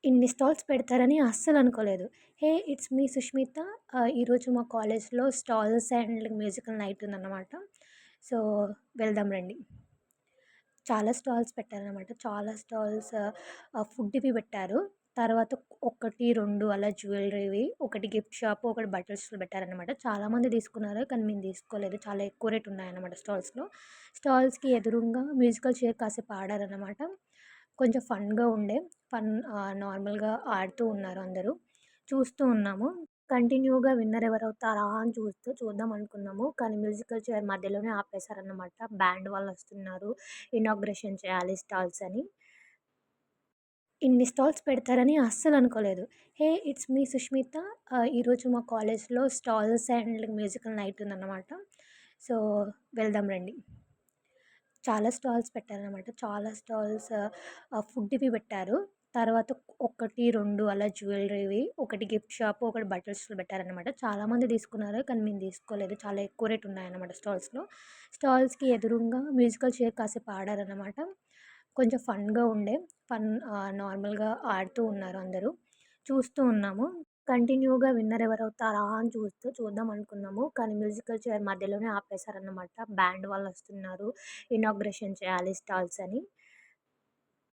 ఇన్ని స్టాల్స్ పెడతారని అస్సలనుకోలేదు. హే! It's me Sushmita. ఈరోజు మా కాలేజ్‌లో స్టాల్స్ అండ్ మ్యూజికల్ నైట్ ఉందన్నమాట. సో, వెళ్దాం రండి. చాలా స్టాల్స్ పెట్టారనమాట. చాలా స్టాల్స్ ఫుడ్‌వి పెట్టారు. తర్వాత 1, 2 అలా జ్యువెలరీవి, ఒకటి గిఫ్ట్ షాప్, ఒకటి బట్టల స్టాల్ పెట్టారనమాట. చాలామంది తీసుకున్నారు. కానీ మేము తీసుకోలేదు. చాలా ఎక్కువ రేట్ ఉన్నాయన్నమాట స్టాల్స్‌లో. స్టాల్స్‌కి ఎదురుంగా మ్యూజికల్ చైర్ కాసేపు ఆడారనమాట. కొంచెం ఫన్‌గా ఉండే. నార్మల్‌గా ఆడుతూ ఉన్నారు అందరూ. చూస్తూ ఉన్నాము. కంటిన్యూగా విన్నర్ ఎవరవుతారా అని చూద్దాం అనుకున్నాము. కానీ మ్యూజికల్ చైర్ మధ్యలోనే ఆపేశారన్నమాట. బ్యాండ్ వాళ్ళొస్తున్నారు. ఇనాగ్రేషన్ చేయాలి స్టాల్స్ అని. ఇన్ని స్టాల్స్ పెడతారని అస్సలనుకోలేదు. హే! It's me Sushmita. ఈరోజు మా కాలేజ్‌లో స్టాల్స్ అండ్ మ్యూజికల్ నైట్ ఉందన్నమాట. సో, వెళ్దాం రండి. చాలా స్టాల్స్ పెట్టారనమాట. చాలా స్టాల్స్ ఫుడ్‌వి పెట్టారు. తర్వాత 1, 2 అలా జ్యువెలరీవి, ఒకటి గిఫ్ట్ షాప్, ఒకటి బట్టల స్టాల్ పెట్టారనమాట. చాలామంది తీసుకున్నారు. కానీ మేము తీసుకోలేదు. చాలా ఎక్కువ రేట్ ఉన్నాయన్నమాట స్టాల్స్‌లో. స్టాల్స్‌కి ఎదురుంగా మ్యూజికల్ చైర్ కాసేపు ఆడారనమాట. కొంచెం ఫన్‌గా ఉండే. నార్మల్‌గా ఆడుతూ ఉన్నారు అందరూ. చూస్తూ ఉన్నాము. కంటిన్యూగా విన్నర్ ఎవరవుతారా అని చూద్దాం అనుకున్నాము. కానీ మ్యూజికల్ చైర్ మధ్యలోనే ఆపేశారన్నమాట. బ్యాండ్ వాళ్ళొస్తున్నారు. ఇనాగ్రేషన్ చేయాలి స్టాల్స్ అని.